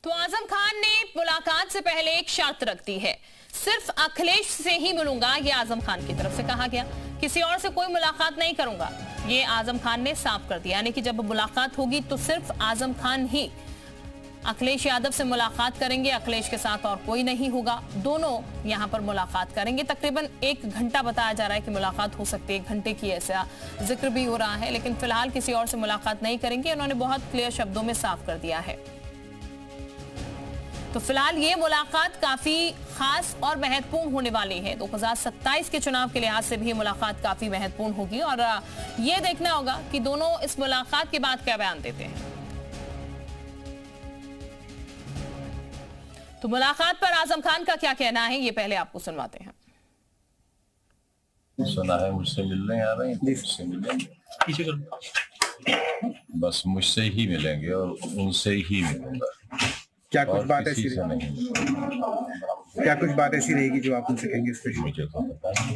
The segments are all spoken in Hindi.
तो आजम खान ने मुलाकात से पहले एक शर्त रख दी है, सिर्फ अखिलेश से ही मिलूंगा। ये आजम खान की तरफ से कहा गया, किसी और से कोई मुलाकात नहीं करूंगा। ये आजम खान ने साफ कर दिया, यानी कि जब मुलाकात होगी तो सिर्फ आजम खान ही अखिलेश यादव से मुलाकात करेंगे, अखिलेश के साथ और कोई नहीं होगा। दोनों यहां पर मुलाकात करेंगे। तकरीबन 1 घंटा बताया जा रहा है कि मुलाकात हो सकती है, 1 घंटे की ऐसा जिक्र भी हो रहा है, लेकिन फिलहाल किसी और से मुलाकात नहीं करेंगे। उन्होंने बहुत क्लियर शब्दों में साफ कर दिया है। तो फिलहाल ये मुलाकात काफी खास और महत्वपूर्ण होने वाली है। 2027 के चुनाव के लिहाज से भी मुलाकात काफी महत्वपूर्ण होगी और ये देखना होगा कि दोनों इस मुलाकात के बाद क्या बयान देते हैं। तो मुलाकात पर आजम खान का क्या कहना है, ये पहले आपको सुनवाते हैं। सुना है मुझसे मिलने आ रहे हैं, मुझसे मिलेंगे, बस मुझसे ही मिलेंगे और उनसे ही मिलूंगा। क्या कुछ बात ऐसी नहीं, क्या कुछ बात ऐसी रहेगी जो आप उनसे कहेंगे स्पेशल? मुझे तो पता नहीं,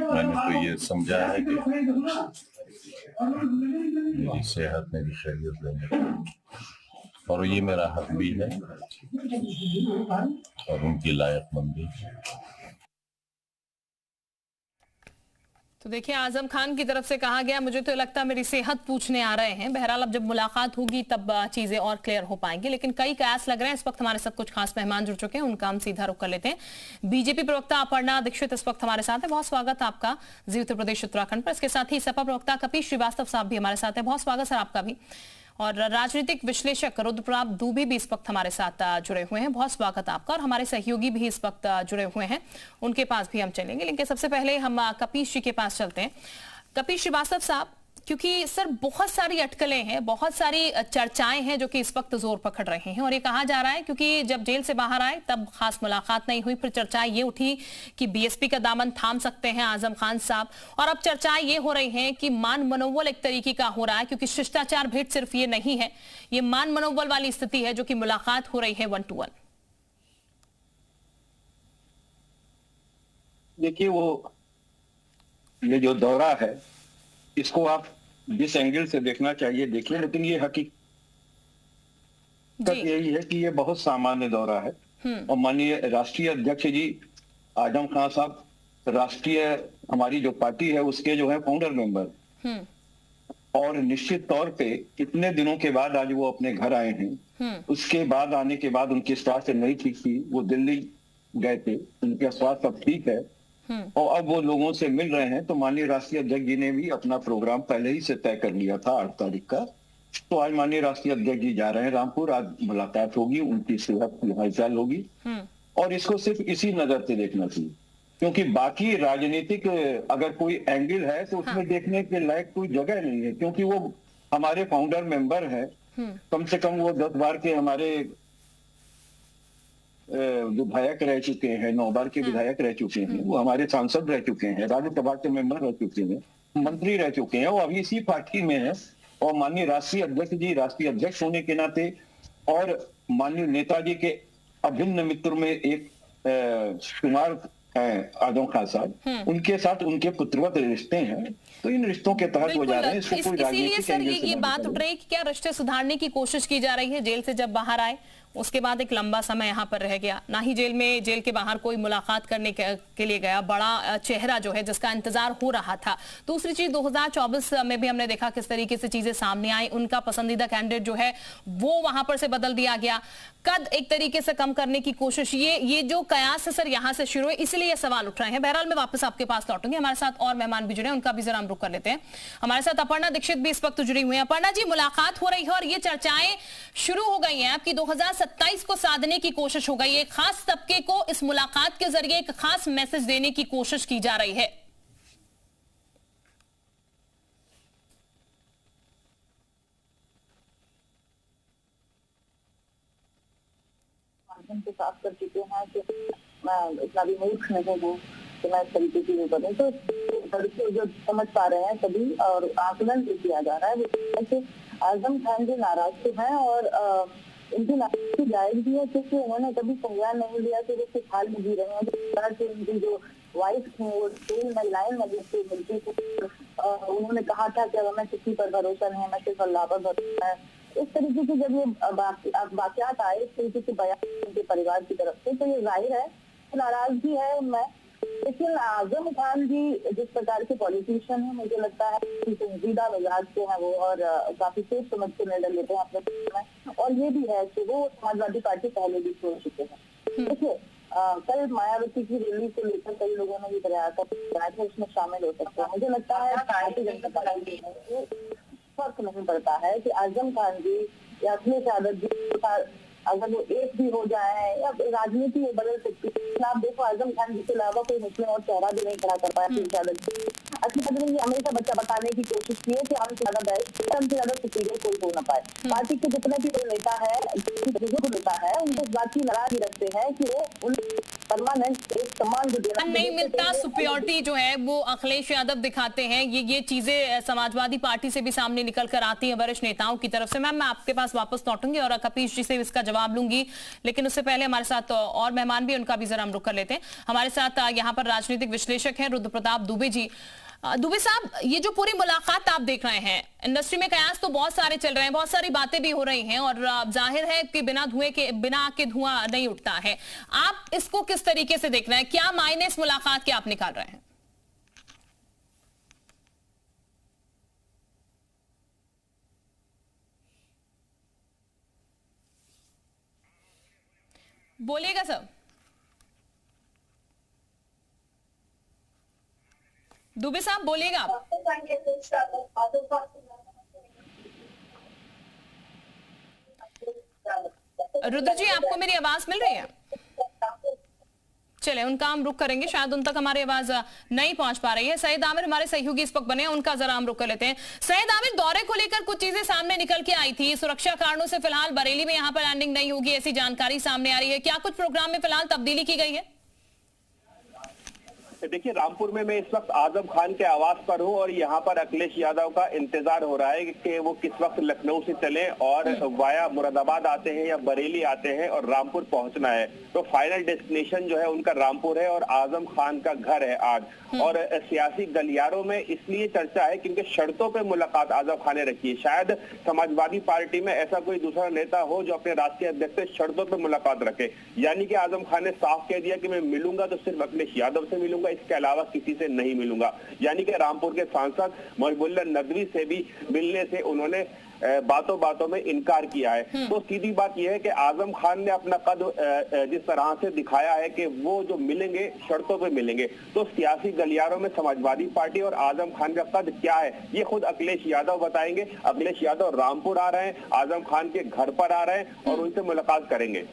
मैंने तो ये समझा है कि मेरी सेहत, मेरी खैरियत लेने और ये मेरा हक भी है और उनकी लायकमंदी। तो देखिए, आजम खान की तरफ से कहा गया, मुझे तो लगता है मेरी सेहत पूछने आ रहे हैं। बहरहाल अब जब मुलाकात होगी तब चीजें और क्लियर हो पाएंगी, लेकिन कई कयास लग रहे हैं। इस वक्त हमारे साथ कुछ खास मेहमान जुड़ चुके हैं, उनका हम सीधा रुख कर लेते हैं। बीजेपी प्रवक्ता अपर्णा दीक्षित इस वक्त हमारे साथ है, बहुत स्वागत आपका जी उत्तर प्रदेश उत्तराखंड पर। इसके साथ ही सपा प्रवक्ता कपिल श्रीवास्तव साहब भी हमारे साथ है, बहुत स्वागत सर आपका भी। और राजनीतिक विश्लेषक रुद्रप्रताप दुबे भी इस वक्त हमारे साथ जुड़े हुए हैं, बहुत स्वागत आपका। और हमारे सहयोगी भी इस वक्त जुड़े हुए हैं, उनके पास भी हम चलेंगे, लेकिन सबसे पहले हम कपिल जी के पास चलते हैं। कपिल श्रीवास्तव साहब, क्योंकि सर बहुत सारी अटकलें हैं, बहुत सारी चर्चाएं हैं जो कि इस वक्त जोर पकड़ रही हैं, और ये कहा जा रहा है क्योंकि जब जेल से बाहर आए तब खास मुलाकात नहीं हुई, फिर चर्चाएं ये उठी कि बीएसपी का दामन थाम सकते हैं आजम खान साहब, और अब चर्चाएं ये हो रही हैं कि मान मनोबल एक तरीके का हो रहा है, क्योंकि शिष्टाचार भेंट सिर्फ ये नहीं है, ये मान मनोबल वाली स्थिति है जो कि मुलाकात हो रही है 1 to 1। देखिए, वो ये जो दौरा है इसको आप जिस एंगल से देखना चाहिए देखिए, लेकिन ये हकीकत यही है कि ये बहुत सामान्य दौरा है। और माननीय राष्ट्रीय अध्यक्ष जी आजम खान साहब राष्ट्रीय हमारी जो पार्टी है उसके जो है फाउंडर मेंबर, और निश्चित तौर पे कितने दिनों के बाद आज वो अपने घर आए हैं। उसके बाद आने के बाद उनकी स्वास्थ्य नहीं ठीक थी, वो दिल्ली गए थे, उनका स्वास्थ्य अब ठीक है और अब वो लोगों से मिल रहे हैं। तो माननीय राष्ट्रीय अध्यक्ष जी ने भी अपना प्रोग्राम पहले ही से तय कर लिया था 8 तारीख का। तो आज माननीय राष्ट्रीय अध्यक्ष जी जा रहे हैं रामपुर, आज मुलाकात होगी, उनकी सेहत की हालचाल होगी, और इसको सिर्फ इसी नजर से देखना चाहिए, क्योंकि बाकी राजनीतिक अगर कोई एंगल है तो उसमें देखने के लायक कोई जगह नहीं है, क्योंकि वो हमारे फाउंडर मेंबर है। कम से कम वो 10 बार के हमारे विधायक रह चुके हैं, 9 बार के विधायक रह चुके हैं, वो हमारे सांसद रह चुके हैं, राज्यसभा के मेंबर रह चुके हैं, मंत्री रह चुके हैं, वो अभी इसी पार्टी में है। और माननीय राष्ट्रीय अध्यक्ष जी राष्ट्रीय अध्यक्ष होने के नाते और माननीय नेताजी के अभिन्न मित्र में एक शुमार है आजम खान साहब, उनके साथ उनके पुत्रवत रिश्ते हैं, तो इन रिश्तों के तहत वो जा रहे हैं। इसको कोई राजनीतिक सर ये बात उठ रही है कि क्या रिश्ते सुधारने की कोशिश की जा रही है? जेल से जब बाहर आए उसके बाद एक लंबा समय यहाँ पर रह गया, ना ही जेल के बाहर कोई मुलाकात करने के लिए गया, बड़ा चेहरा जो है जिसका इंतजार हो रहा था। दूसरी चीज 2024 में भी हमने देखा किस तरीके से चीजें सामने आई, उनका पसंदीदा कैंडिडेट जो है वो वहां पर से बदल दिया गया, कद एक तरीके से कम करने की कोशिश, ये जो कयास है सर यहाँ से शुरू है, इसलिए ये सवाल उठ रहे हैं। बहरहाल मैं वापस आपके पास लौटूंगी, हमारे साथ और मेहमान भी जुड़े हैं, उनका भी जरा हम रुख कर लेते हैं। हमारे साथ अपर्णा दीक्षित भी इस वक्त जुड़ी हुई है। अपर्णा जी, मुलाकात हो रही है और ये चर्चाएं शुरू हो गई हैं आपकी 2027 को साधने की कोशिश हो गई है, खास तबके को इस मुलाकात के जरिए एक खास मैसेज देने की कोशिश की जा रही है। के साथ कर चुके हैं कि मैं इतना भी मूर्ख नहीं हूँ कि मैं इस तरीके की करूँ, तो लड़के जो समझ पा रहे हैं सभी और आकलन जो किया जा रहा है वो कि आजम खान जी नाराज तो हैं और उनकी नाराजगी जायज भी है, क्योंकि उन्होंने कभी संज्ञान नहीं लिया कि वो किस हाल में जी रहे हैं। उनकी जो वाइफ थी वो 3 महिलाएं मिलती थी, उन्होंने कहा था कि अब हमें किसी पर भरोसा नहीं है, मैं सिर्फ अल्लाह पर भरोसा है, इस तरीके की जब ये वाकयात आए, इस तरीके के बयान उनके परिवार की तरफ से, तो ये जाहिर है नाराजगी है उनमें। लेकिन आजम खान जी जिस प्रकार के पॉलिटिशियन हैं, मुझे लगता है कि संजीदा मिजाज के हैं वो, और काफी सोच समझ के निर्णय लेते हैं अपने में। और ये भी है कि वो समाजवादी पार्टी पहले भी छोड़ चुके हैं। देखिए कल मायावती की रैली को लेकर कई लोगों ने भी प्रयास किया था उसमें शामिल हो सकते हैं। मुझे लगता है भारतीय जनता पार्टी में फर्क नहीं पड़ता है कि आजम खान जी या अखिलेश यादव जी अगर वो एक भी हो जाए या राजनीति बदल सकती है। आप देखो आजम खान जी के अलावा कोई मुस्लिम और चेहरा भी नहीं खड़ा कर पाया अखिलेश यादव जी। अखिलेश यादव ने हमेशा बच्चा बताने की कोशिश की है कि हमसे ज्यादा बेस्ट, हमसे ज्यादा सुपीरियर कोई हो ना पाए। पार्टी के जितने भी नेता है, बुजुर्ग नेता है, उनको इस बात की नाराजगी रखते हैं कि वो उन परमानेंट एक सम्मान जो देना नहीं मिलता, सुपीरियरिटी जो है वो अखिलेश यादव दिखाते हैं। ये चीजें समाजवादी पार्टी से भी सामने निकल कर आती हैं वरिष्ठ नेताओं की तरफ से। मैम मैं आपके पास वापस लौटूंगी और कपीश जी से इसका जवाब लूंगी, लेकिन उससे पहले हमारे साथ और मेहमान भी, उनका भी जरा हम रुक कर लेते हैं। हमारे साथ यहाँ पर राजनीतिक विश्लेषक हैं रुद्र प्रताप दुबे जी। दुबे साहब, ये जो पूरी मुलाकात आप देख रहे हैं, इंडस्ट्री में कयास तो बहुत सारे चल रहे हैं, बहुत सारी बातें भी हो रही हैं और जाहिर है कि बिना आग के धुआं नहीं उठता है। आप इसको किस तरीके से देख रहे हैं? क्या मायने इस मुलाकात के आप निकाल रहे हैं? बोलिएगा सर। दुबे साहब बोलिएगा। रुद्र जी, आपको मेरी आवाज मिल रही है? चले, उनका हम रुक करेंगे, शायद उन तक हमारी आवाज नहीं पहुंच पा रही है। सईद आमिर हमारे सहयोगी इस वक्त बने हैं, उनका जरा हम रुक कर लेते हैं। सईद आमिर, दौरे को लेकर कुछ चीजें सामने निकल के आई थी। सुरक्षा कारणों से फिलहाल बरेली में यहाँ पर लैंडिंग नहीं होगी, ऐसी जानकारी सामने आ रही है। क्या कुछ प्रोग्राम में फिलहाल तब्दीली की गई है? देखिए, रामपुर में मैं इस वक्त आजम खान के आवास पर हूं और यहाँ पर अखिलेश यादव का इंतजार हो रहा है कि वो किस वक्त लखनऊ से चले और वाया मुरादाबाद आते हैं या बरेली आते हैं और रामपुर पहुंचना है। तो फाइनल डेस्टिनेशन जो है उनका रामपुर है और आजम खान का घर है आज। और सियासी गलियारों में इसलिए चर्चा है क्योंकि शर्तों पे मुलाकात आजम खान ने रखी है। शायद समाजवादी पार्टी में ऐसा कोई दूसरा नेता हो जो अपने राष्ट्रीय अध्यक्ष से शर्तों पे मुलाकात रखे। यानी कि आजम खान ने साफ कह दिया कि मैं मिलूंगा तो सिर्फ अखिलेश यादव से मिलूंगा, इसके अलावा किसी से नहीं मिलूंगा। यानी कि रामपुर के सांसद महबूबुल्लाह नदवी से भी मिलने से उन्होंने बातों बातों में इनकार किया है। तो सीधी बात यह है कि आजम खान ने अपना कद जिस तरह से दिखाया है कि वो जो मिलेंगे शर्तों पे मिलेंगे। तो सियासी गलियारों में समाजवादी पार्टी और आजम खान का कद क्या है ये खुद अखिलेश यादव बताएंगे। अखिलेश यादव रामपुर आ रहे हैं, आजम खान के घर पर आ रहे हैं और उनसे मुलाकात करेंगे।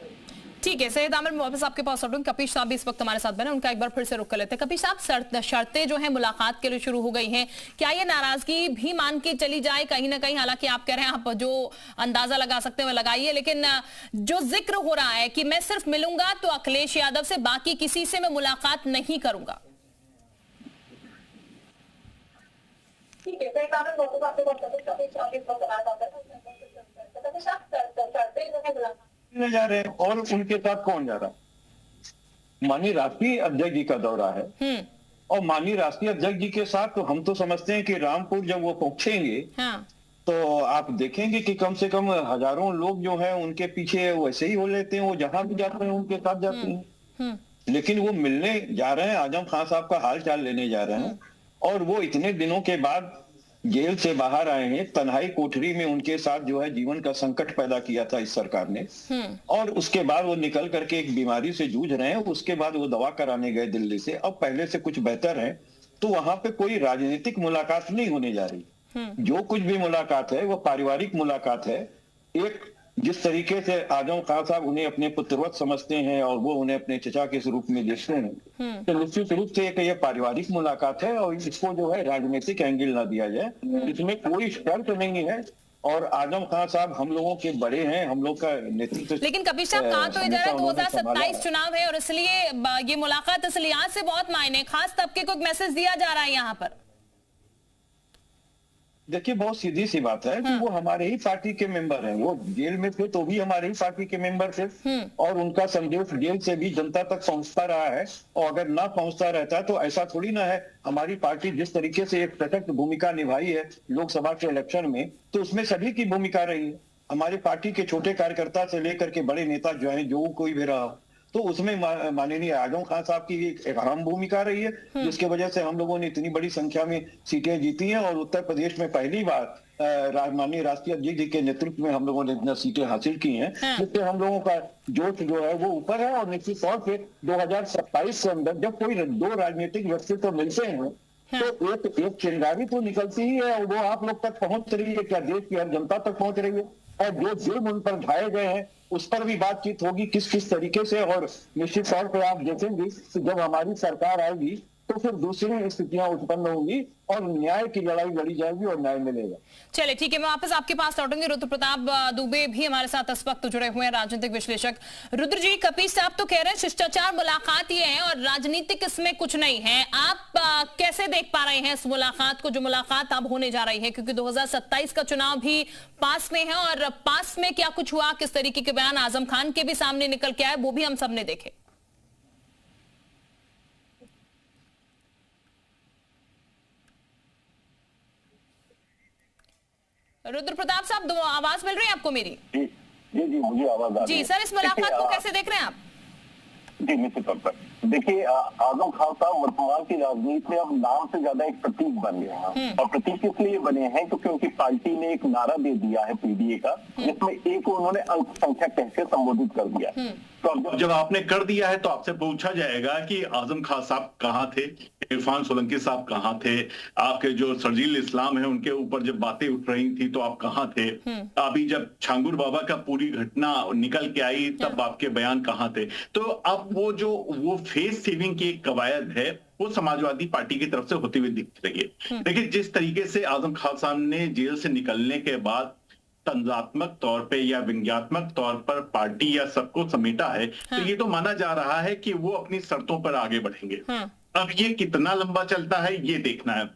ठीक है सईद आमिर, वापस आपके पास लौटूंगी। कपीश साहब भी इस वक्त हमारे साथ बने, उनका एक बार फिर से रुक कर लेते हैं। कपीश साहब, शर्तें जो है मुलाकात के लिए शुरू हो गई हैं, क्या ये नाराजगी भी मान के चली जाए कहीं ना कहीं? हालांकि आप कह रहे हैं आप जो अंदाजा लगा सकते हैं वो लगाइए, लेकिन जो जिक्र हो रहा है कि मैं सिर्फ मिलूंगा तो अखिलेश यादव से, बाकी किसी से मैं मुलाकात नहीं करूंगा। ठीक है, जा रहे हैं और उनके साथ कौन जा रहा है? माननीय राष्ट्रीय अध्यक्ष जी का दौरा है और माननीय राष्ट्रीय अध्यक्ष जी के साथ तो हम तो समझते हैं कि रामपुर जब वो पहुंचेंगे तो आप देखेंगे कि कम से कम हजारों लोग जो हैं उनके पीछे वैसे ही हो लेते हैं, वो जहां भी जाते हैं उनके साथ जाते हैं। लेकिन वो मिलने जा रहे हैं, आजम खान साहब का हाल चाल लेने जा रहे हैं और वो इतने दिनों के बाद जेल से बाहर आए हैं। तन्हाई कोठरी में उनके साथ जो है जीवन का संकट पैदा किया था इस सरकार ने और उसके बाद वो निकल करके एक बीमारी से जूझ रहे हैं। उसके बाद वो दवा कराने गए दिल्ली से, अब पहले से कुछ बेहतर है। तो वहां पे कोई राजनीतिक मुलाकात नहीं होने जा रही। जो कुछ भी मुलाकात है वो पारिवारिक मुलाकात है। एक जिस तरीके से आजम खान साहब उन्हें अपने पुत्रवत समझते हैं और वो उन्हें अपने चचा के रूप में देखते हैं, तो निश्चित रूप से ये पारिवारिक मुलाकात है और इसको जो है राजनीतिक एंगल ना दिया जाए। इसमें कोई शर्त नहीं है और आजम खान साहब हम लोगों के बड़े हैं, हम लोग का नेतृत्व। लेकिन कपीश साहब, कहा तो इधर 2027 चुनाव है और इसलिए ये मुलाकात इस लिहाज से बहुत मायने, खास तबके को एक मैसेज दिया जा रहा है यहाँ पर। देखिए, बहुत सीधी सी बात है कि वो हमारे ही पार्टी के मेंबर हैं। वो जेल में थे तो भी हमारे ही पार्टी के मेंबर थे और उनका संदेश जेल से भी जनता तक पहुंचता रहा है। और अगर ना पहुंचता रहता तो ऐसा थोड़ी ना है। हमारी पार्टी जिस तरीके से एक सशक्त भूमिका निभाई है लोकसभा के इलेक्शन में, तो उसमें सभी की भूमिका रही है हमारे पार्टी के छोटे कार्यकर्ता से लेकर के बड़े नेता जो है, जो कोई भी रहा, तो उसमें माननीय आजम खान साहब की एक अहम भूमिका रही है, जिसके वजह से हम लोगों ने इतनी बड़ी संख्या में सीटें जीती हैं और उत्तर प्रदेश में पहली बार माननीय राष्ट्रीय अध्यक्ष जी के नेतृत्व में हम लोगों ने इतना सीटें हासिल की हैं, जिससे हम लोगों का जोश जो है वो ऊपर है। और निश्चित तौर पे 2027 के अंदर जब कोई दो राजनीतिक व्यक्तित्व मिलते हैं तो एक चिंगारी तो निकलती ही है, और वो आप लोग तक पहुंच रही है, क्या देश की हर जनता तक पहुंच रही है, और जो जुर्म उन पर ढाए गए हैं उस पर भी बातचीत होगी किस किस तरीके से। और निश्चित तौर पर आप देखेंगे कि जब हमारी सरकार आएगी तो फिर दूसरी स्थितियां उत्पन्न होंगी और न्याय की लड़ाई लड़ी जाएगी और न्याय मिलेगा। चलिए ठीक है, मैं वापस आपके पास लौटूंगी। रुद्र प्रताप दुबे भी हमारे साथ इस वक्त जुड़े हुए हैं, राजनीतिक विश्लेषक। रुद्र जी, कपीस साहब तो कह रहे हैं शिष्टाचार मुलाकात ये है और राजनीतिक इसमें कुछ नहीं है। आप कैसे देख पा रहे हैं इस मुलाकात को, जो मुलाकात अब होने जा रही है, क्योंकि 2027 का चुनाव भी पास में है और पास में क्या कुछ हुआ, किस तरीके के बयान आजम खान के भी सामने निकल के आए, वो भी हम सबने देखे। रुद्र प्रताप साहब, आवाज मिल रही है आपको मेरी? जी जी जी, मुझे आवाज आ रही है। जी सर, इस मुलाकात को कैसे देख रहे हैं आप? जी निश्चित तौर पर देखिए, आजम खान साहब वर्तमान की राजनीति में अब नाम से ज्यादा एक प्रतीक बन गए हैं। और प्रतीक इसलिए बने हैं क्योंकि उनकी पार्टी ने एक नारा दे दिया है पीडीए का, जिसमें एक उन्होंने अल्पसंख्यक कह के संबोधित कर दिया। तो अब जब आपने कर दिया है तो आपसे पूछा जाएगा कि आजम खान साहब कहाँ थे, इरफान सोलंकी साहब कहाँ थे, आपके जो शर्जील इस्लाम है उनके ऊपर जब बातें उठ रही थी तो आप कहाँ थे, अभी जब छांगुर बाबा का पूरी घटना निकल के आई तब आपके बयान कहाँ थे। तो अब वो फेस सेविंग की एक कवायद है वो समाजवादी पार्टी की तरफ से होती हुई दिख रही है। देखिए, जिस तरीके से आजम खान साहब ने जेल से निकलने के बाद तंजात्मक तौर पे या व्यंग्यात्मक तौर पर पार्टी या सबको समेटा है, तो ये तो माना जा रहा है कि वो अपनी शर्तों पर आगे बढ़ेंगे। अब ये कितना लंबा चलता है ये देखना है।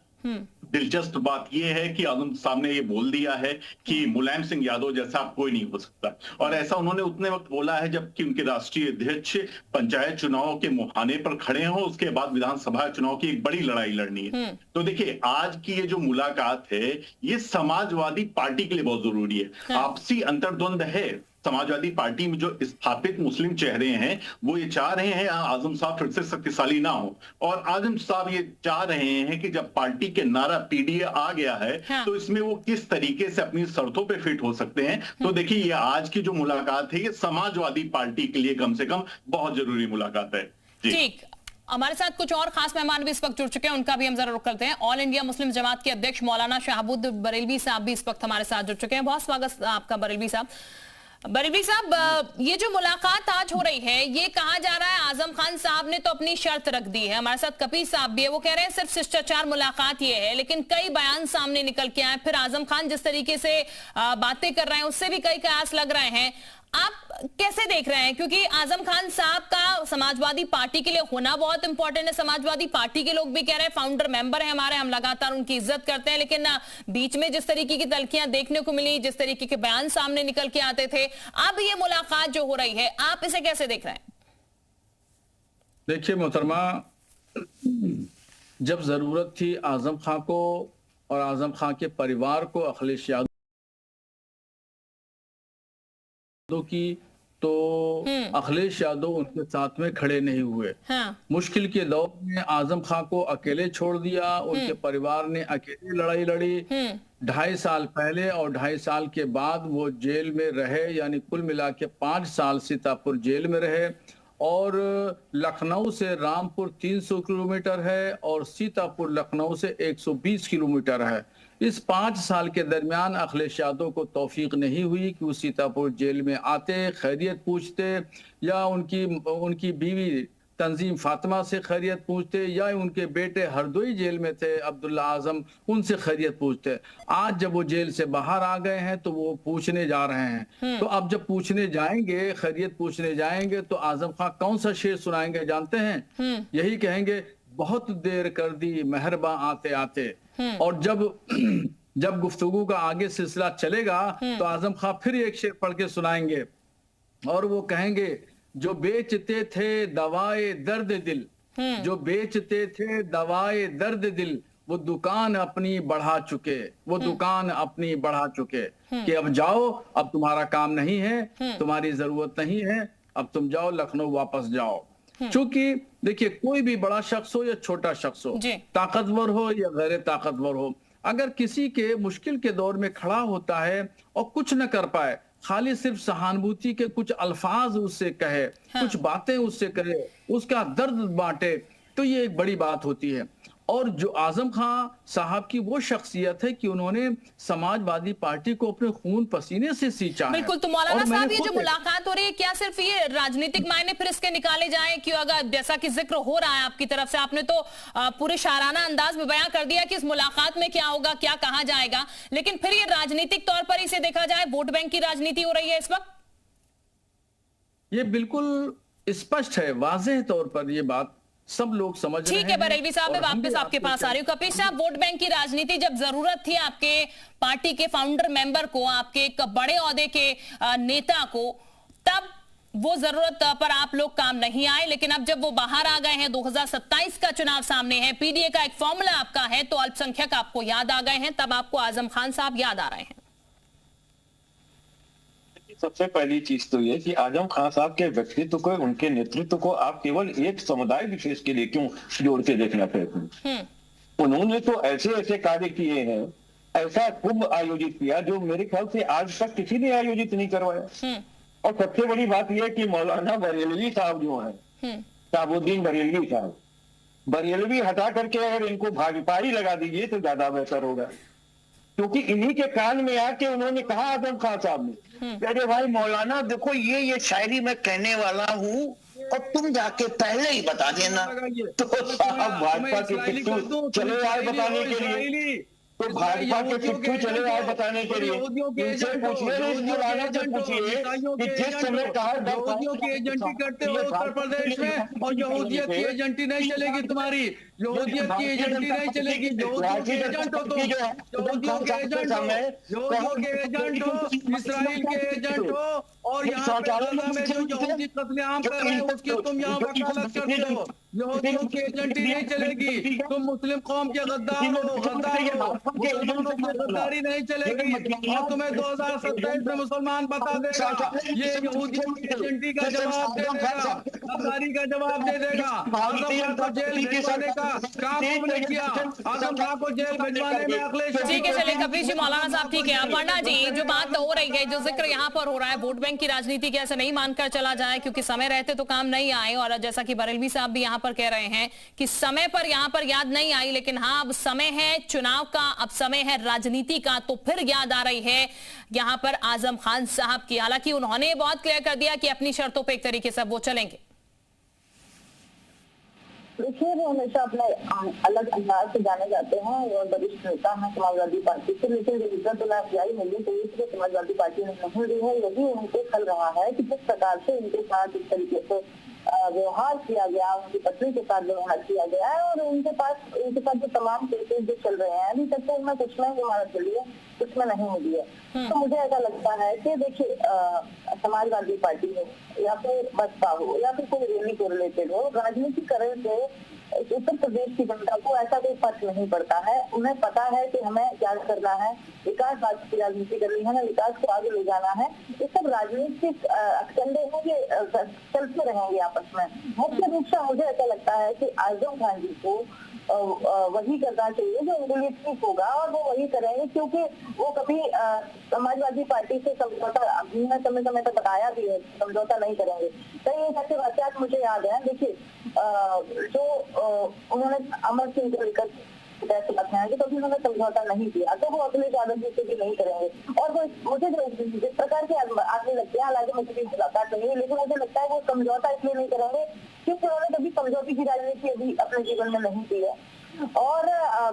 दिलचस्प बात यह है कि आजम साहब ने ये बोल दिया है कि मुलायम सिंह यादव जैसा अब कोई नहीं हो सकता, और ऐसा उन्होंने उतने वक्त बोला है जबकि उनके राष्ट्रीय अध्यक्ष पंचायत चुनाव के मुहाने पर खड़े हों, उसके बाद विधानसभा चुनाव की एक बड़ी लड़ाई लड़नी है। तो देखिए, आज की ये जो मुलाकात है ये समाजवादी पार्टी के लिए बहुत जरूरी है। आपसी अंतर्द्वंद है, समाजवादी पार्टी में जो स्थापित मुस्लिम चेहरे हैं वो ये चाह रहे हैं आजम साहब फिर से शक्तिशाली ना हो, और आजम साहब ये चाह रहे हैं कि जब पार्टी के नारा पीडीए आ गया है तो इसमें वो किस तरीके से अपनी शर्तों पे फिट हो सकते हैं। तो देखिए, ये आज की जो मुलाकात है ये समाजवादी पार्टी के लिए कम से कम बहुत जरूरी मुलाकात है। ठीक, हमारे साथ कुछ और खास मेहमान भी इस वक्त जुड़ चुके हैं, उनका भी हम जरा रुख करते हैं। ऑल इंडिया मुस्लिम जमात के अध्यक्ष मौलाना शहाबुद बरेलवी साहब भी इस वक्त हमारे साथ जुड़ चुके हैं। बहुत स्वागत आपका बरेलवी साहब। बरेलवी साहब, ये जो मुलाकात आज हो रही है ये कहा जा रहा है आजम खान साहब ने तो अपनी शर्त रख दी है। हमारे साथ कपीस साहब भी है, वो कह रहे हैं सिर्फ शिष्टाचार मुलाकात ये है, लेकिन कई बयान सामने निकल के आए। फिर आजम खान जिस तरीके से बातें कर रहे हैं उससे भी कई कयास लग रहे हैं। आप कैसे देख रहे हैं, क्योंकि आजम खान साहब का समाजवादी पार्टी के लिए होना बहुत इंपॉर्टेंट है। समाजवादी पार्टी के लोग भी कह रहे हैं, फाउंडर मेंबर है हमारे, हम लगातार उनकी इज्जत करते हैं, लेकिन बीच में जिस तरीके की तलखियां देखने को मिली, जिस तरीके के बयान सामने निकल के आते थे, अब ये मुलाकात जो हो रही है आप इसे कैसे देख रहे हैं? देखिए मोहतरमा, जब जरूरत थी आजम खान को और आजम खान के परिवार को अखिलेश यादव की, तो अखिलेश यादव उनके साथ में खड़े नहीं हुए। मुश्किल के दौर में आजम खान को अकेले छोड़ दिया, उनके परिवार ने अकेले लड़ाई लड़ी। 2.5 साल पहले और 2.5 साल के बाद वो जेल में रहे, यानी कुल मिला के 5 साल सीतापुर जेल में रहे। और लखनऊ से रामपुर 300 किलोमीटर है और सीतापुर लखनऊ से 120 किलोमीटर है। इस 5 साल के दरमियान अखिलेश यादव को तौफीक नहीं हुई कि वो सीतापुर जेल में आते, खैरियत पूछते, या उनकी बीवी तंजीम फातिमा से खैरियत पूछते, या उनके बेटे हरदोई जेल में थे अब्दुल्ला आजम, उनसे खैरियत पूछते। आज जब वो जेल से बाहर आ गए हैं तो वो पूछने जा रहे हैं। तो अब जब पूछने जाएंगे, खैरियत पूछने जाएंगे, तो आजम खान कौन सा शेर सुनाएंगे जानते हैं? यही कहेंगे, बहुत देर कर दी मेहरबा आते आते। और जब गुफ्तगू का आगे सिलसिला चलेगा तो आजम खान फिर एक शेर पढ़ के सुनाएंगे और वो कहेंगे, जो बेचते थे दवाए दर्द दिल, जो बेचते थे दवाए दर्द दिल, वो दुकान अपनी बढ़ा चुके, वो दुकान अपनी बढ़ा चुके कि अब जाओ, अब तुम्हारा काम नहीं है, तुम्हारी जरूरत नहीं है, अब तुम जाओ, लखनऊ वापस जाओ। क्योंकि देखिए, कोई भी बड़ा शख्स हो या छोटा शख्स हो, ताकतवर हो या गैर ताकतवर हो, अगर किसी के मुश्किल के दौर में खड़ा होता है और कुछ न कर पाए, खाली सिर्फ सहानुभूति के कुछ अल्फाज उससे कहे, कुछ बातें उससे कहे, उसका दर्द बांटे, तो ये एक बड़ी बात होती है। और जो आजम खान साहब की वो शख्सियत है कि उन्होंने समाजवादी पार्टी को अपने खून पसीने से सींचा है। बिल्कुल। तो मौलाना साहब, ये जो मुलाकात हो रही है, क्या सिर्फ ये राजनीतिक मायने फिर इसके निकाले जाएं? क्यों, अगर जैसा कि जिक्र हो रहा है आपकी तरफ से, आपने तो पूरे शाराना अंदाज में बयां कर दिया कि इस मुलाकात में क्या होगा, क्या कहा जाएगा, लेकिन फिर ये राजनीतिक तौर पर इसे देखा जाए, वोट बैंक की राजनीति हो रही है इस वक्त? ये बिल्कुल स्पष्ट है, वाज़ेह तौर पर ये बात सब लोग समझ रहे हैं। ठीक है बरेलवी साहब, मैं वापस आपके पास आ रही हूँ। कपिश साहब, वोट बैंक की राजनीति, जब जरूरत थी आपके पार्टी के फाउंडर मेंबर को, आपके एक बड़े ओहदे के नेता को, तब वो जरूरत पर आप लोग काम नहीं आए, लेकिन अब जब वो बाहर आ गए हैं, 2027 का चुनाव सामने है, पीडीए का एक फॉर्मूला आपका है, तो अल्पसंख्यक आपको याद आ गए हैं, तब आपको आजम खान साहब याद आ रहे हैं। सबसे पहली चीज तो ये कि आजम खान साहब के व्यक्तित्व को, उनके नेतृत्व को आप केवल एक समुदाय विशेष के लिए क्यों जोड़ के देखना चाहते हैं? उन्होंने तो ऐसे ऐसे कार्य किए हैं, ऐसा कुंभ आयोजित किया जो मेरे ख्याल से आज तक किसी ने आयोजित नहीं करवाया। और सबसे बड़ी बात यह कि मौलाना बरेलवी साहब जो है, शहाबुद्दीन बरेलवी साहब, बरेलवी हटा करके अगर इनको भाजपा ही लगा दीजिए तो ज्यादा बेहतर होगा। क्योंकि इन्हीं के कान में आके उन्होंने कहा आजम खान साहब ने, अरे भाई मौलाना देखो, ये शायरी मैं कहने वाला हूँ और तुम जाके पहले ही बता देना। तो साहब भाजपा के पिट्ठू चले आए बताने के लिए, तो भाजपा के पिट्ठू चले आए बताने के लिए, उनसे पूछिए कि जिस समय कहा यहूदियों की एजेंटी करते हो उत्तर प्रदेश में, और यहूदियत की एजेंटी नहीं चलेगी तुम्हारी, यहूदियत की एजेंटी नहीं चलेगी। यहूदियों के एजेंट हो तुम, यहूदियों के एजेंट हो, यहूदियों के एजेंट हो, इसराइल के एजेंट हो, और यहाँ पे गाजा में जो यहूदी कत्लेआम कर रहे हैं उसकी तुम यहाँ वकालत करते हो। यहूदियों की एजेंटी नहीं चलेगी, तुम मुस्लिम कौम के गद्दार हो, गद्दार हो, मुसलमानों की गद्दारी नहीं चलेगी। और तुम्हें 2027 में मुसलमान बता देगा, ये यहूदियों की एजेंटी का जवाब दे देगा, गद्दारी का जवाब दे देगा। आजम खान को जेल भिजवाने का काम तुमने किया, आजम खान को जेल भिजवाने में अखिलेश। ठीक है, चलिए कपिश जी, मौलाना साहब ठीक है। अपर्णा जी, जो बात हो रही है, जो जिक्र यहाँ पर हो रहा है, वोट बैंक की राजनीति के, ऐसे नहीं मानकर चला जाए क्योंकि समय रहते तो काम नहीं आए, और जैसा कि बरेलवी साहब भी यहाँ पर कह रहे हैं कि समय पर यहाँ पर याद नहीं आई, लेकिन हाँ, अब समय है चुनाव का, अब समय है राजनीति का, तो फिर याद आ रही है यहाँ पर आजम खान साहब की। हालांकि उन्होंने बहुत क्लियर कर दिया कि अपनी शर्तों पर एक तरीके से वो चलेंगे। देखिए, वो हमेशा अपने अलग अंदाज से जाने जाते हैं, वो वरिष्ठ नेता हैं समाजवादी पार्टी से, लेकिन इज्जत तो अफजाई मिलनी चाहिए कि समाजवादी पार्टी ने नहीं दी है। यही उनको खल रहा है कि जिस प्रकार से इनके साथ इस तरीके से व्यवहार किया गया, उनकी पत्नी के साथ व्यवहार किया गया है, और उनके साथ जो तमाम केसेस जो चल रहे हैं, अभी तक तो उनमें कुछ में जमानत मिली है, कुछ में नहीं मिली है। तो मुझे ऐसा लगता है कि देखिए, समाजवादी पार्टी हो या फिर बसपा हो या फिर कोई रैली को रिलेटेड हो, राजनीतिकरण से उत्तर प्रदेश की जनता को ऐसा कोई फर्क नहीं पड़ता है। उन्हें पता है कि हमें क्या करना है, विकासवाद की राजनीति करनी है, हमें विकास को आगे ले जाना है। ये सब राजनीतिक अखंडे हैं, ये चलते रहेंगे आपस में। मुख्य रूप से मुझे ऐसा लगता है कि आजम खान जी को वही करना चाहिए जो उनके लिए ठीक होगा, और वो वही करेंगे, क्योंकि वो कभी समाजवादी पार्टी से समझौता, हमने समय समय पर बताया भी है, समझौता नहीं करेंगे। कई ऐसे वाकयात मुझे याद है। देखिए, जो उन्होंने अमर सिंह को लेकर फैसला किया कि कभी उन्होंने समझौता नहीं किया, तो वो अखिलेश यादव जी से भी नहीं करेंगे। और वो मुझे जिस प्रकार के आगे लगते हैं, हालांकि मुझे भी मुलाकात नहीं है, लेकिन मुझे लगता है वो समझौता इसलिए नहीं करेंगे क्योंकि उन्होंने कभी समझौते की राजनीति अभी अपने जीवन में नहीं की है। और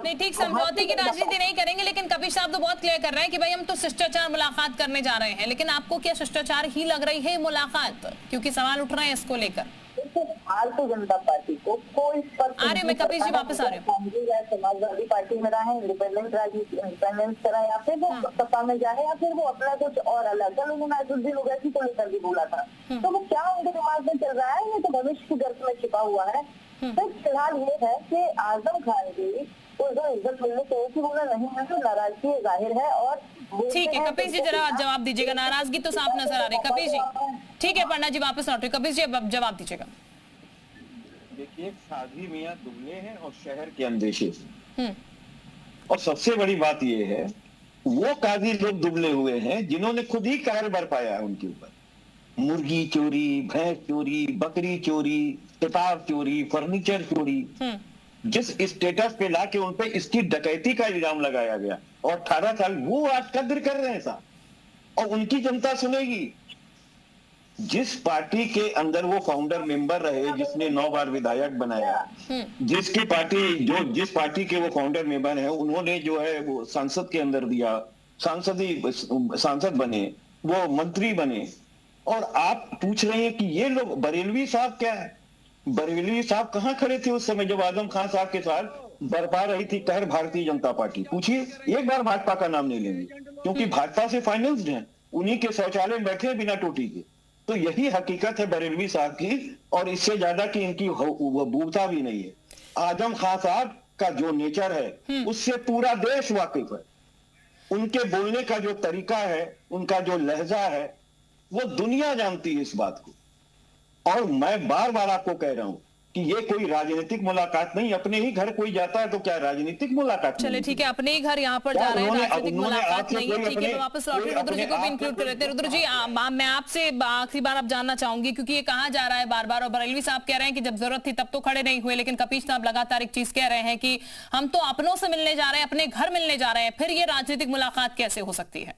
नहीं, ठीक, समझौते की राजनीति नहीं करेंगे, लेकिन कपिश साहब तो बहुत क्लियर कर रहे हैं कि भाई हम तो शिष्टाचार मुलाकात करने जा रहे हैं। लेकिन आपको क्या शिष्टाचार ही लग रही है मुलाकात, क्योंकि सवाल उठ रहे हैं इसको लेकर? भारतीय जनता पार्टी को कोई मैं कपिश जी वापस आ रही हूँ। समाजवादी पार्टी में रहे, इंडिपेंडेंट राजनीति, इंडिपेंडेंस करा, या फिर वो सत्ता में जाए, या फिर वो अपना कुछ और अलग। कल उन्होंने अजुद्दीन ओवैसी को लेकर भी बोला था, तो वो क्या उनके दिमाग में चल रहा है, ये तो भविष्य की गर्त में छिपा हुआ है। तो फिलहाल ये है कि आजम खान जी को जो इज्जत मिलनी चाहिए थी वो नहीं है, तो नाराजगी जाहिर है। और ठीक है कपिल जी, जरा जवाब दीजिएगा। नाराजगी तो साफ नजर आ रही है कपिल जी। ठीक है पन्ना जी वापस लौटे। कपिल जी अब जवाब दीजिएगा। देखिए, साधी मियां दुबले हैं और शहर के अंदेशे। और सबसे बड़ी बात यह है, वो काजी लोग दुबले हुए हैं जिन्होंने खुद ही कहर बरपाया है उनके ऊपर। मुर्गी चोरी, भैंस चोरी, बकरी चोरी, किताब चोरी, फर्नीचर चोरी, जिस स्टेटस पे लाके उन पे इसकी डकैती का इल्जाम लगाया गया, और 18 साल वो आज कद्र कर रहे हैं साहब। और उनकी जनता सुनेगी। जिस पार्टी के अंदर वो फाउंडर मेंबर रहे, जिसने 9 बार विधायक बनाया, जिस पार्टी के वो फाउंडर मेंबर है, उन्होंने जो है वो सांसद के अंदर दिया, सांसद बने, वो मंत्री बने, और आप पूछ रहे हैं कि ये लोग, बरेलवी साहब क्या है? बरेलवी साहब कहां खड़े थे उस समय जब आजम खान साहब के साथ बरपा रही थी कहर भारतीय जनता पार्टी? पूछिए, एक बार भाजपा का नाम नहीं लेंगे, क्योंकि भाजपा से फाइनेंस्ड हैं, उन्हीं के शौचालय में बैठे बिना टोटी के। तो यही हकीकत है बरेलवी साहब की, और इससे ज्यादा की इनकी बूता भी नहीं है। आजम खान साहब का जो नेचर है उससे पूरा देश वाकिफ है। उनके बोलने का जो तरीका है, उनका जो लहजा है, वो दुनिया जानती है इस बात को। और मैं बार बार आपको कह रहा हूं कि ये कोई राजनीतिक मुलाकात नहीं। अपने ही घर कोई जाता है तो क्या राजनीतिक मुलाकात? चलिए ठीक है, अपने ही घर यहाँ पर जा रहे हैं, राजनीतिक मुलाकात नहीं है। ठीक है, वापस लौट के रुद्र जी को भी इंक्लूड कर लेते हैं। रुद्र जी, मैं आपसे आखिरी बार अब जानना चाहूंगी, क्योंकि ये कहा जा रहा है बार बार, और बरेलवी साहब कह रहे हैं कि जब जरूरत थी तब तो खड़े नहीं हुए, लेकिन कपीश साहब लगातार एक चीज कह रहे हैं कि हम तो अपनों से मिलने जा रहे हैं, अपने घर मिलने जा रहे हैं, फिर ये राजनीतिक मुलाकात कैसे हो सकती है?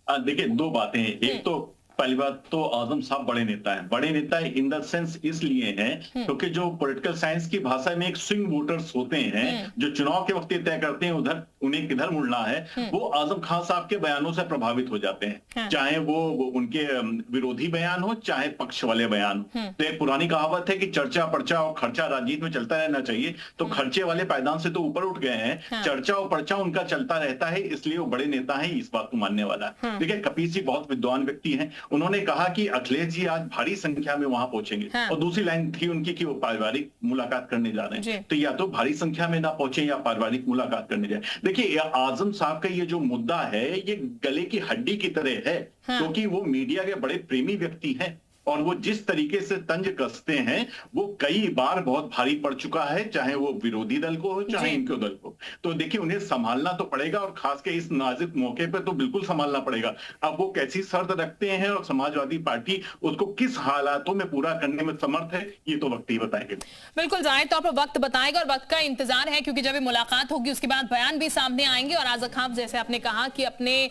देखिए, 2 बातें हैं। एक तो पहली बात तो आजम साहब बड़े नेता हैं। बड़े नेता इन द सेंस इसलिए हैं क्योंकि जो पॉलिटिकल साइंस की भाषा में एक स्विंग वोटर्स होते हैं, जो चुनाव के वक्त तय करते हैं उधर उन्हें किधर मुड़ना है, वो आजम खान साहब के बयानों से प्रभावित हो जाते हैं। चाहे वो उनके विरोधी बयान हो, चाहे पक्ष वाले बयान हो। तो एक पुरानी कहावत है कि चर्चा पर्चा और खर्चा राजनीति में चलता रहना चाहिए। तो खर्चे वाले पायदान से तो ऊपर उठ गए हैं, चर्चा और पर्चा उनका चलता रहता है, इसलिए वो बड़े नेता हैं, इस बात को मानने वाला है। देखिए, कपिल जी बहुत विद्वान व्यक्ति हैं। उन्होंने कहा कि अखिलेश जी आज भारी संख्या में वहां पहुंचेंगे, और दूसरी लाइन थी उनकी कि वो पारिवारिक मुलाकात करने जा रहे हैं। तो या तो भारी संख्या में ना पहुंचे या पारिवारिक मुलाकात करने जाए। देखिए, आजम साहब का ये जो मुद्दा है, ये गले की हड्डी की तरह है, क्योंकि वो मीडिया के बड़े प्रेमी व्यक्ति हैं, और वो जिस तरीके से तंज कसते हैं वो कई बार बहुत भारी पड़ चुका है, चाहे वो विरोधी दल को हो, चाहे इनके दल को। तो देखिए, उन्हें संभालना तो पड़ेगा, और खास के इस नाजुक मौके पे तो बिल्कुल संभालना पड़ेगा। अब वो कैसी शर्त रखते हैं और समाजवादी पार्टी उसको किस हालातों में पूरा करने में समर्थ है, ये तो वक्त ही बताएंगे। बिल्कुल, जाहिर तौर पर वक्त बताएगा, और वक्त का इंतजार है, क्योंकि जब ये मुलाकात होगी उसके बाद बयान भी सामने आएंगे। और आजम खान, जैसे आपने कहा कि अपने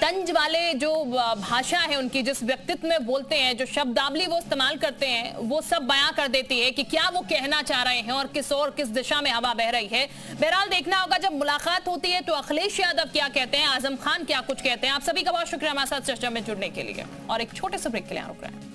तंज वाले जो भाषा है उनकी, जिस व्यक्तित्व में बोलते हैं, जो शब्दावली वो इस्तेमाल करते हैं, वो सब बयां कर देती है कि क्या वो कहना चाह रहे हैं और किस दिशा में हवा बह रही है। बहरहाल देखना होगा जब मुलाकात होती है तो अखिलेश यादव क्या कहते हैं, आजम खान क्या कुछ कहते हैं। आप सभी का बहुत शुक्रिया हमारे साथ चर्चा में जुड़ने के लिए, और एक छोटे से ब्रेक के लिए रुक रहे हैं।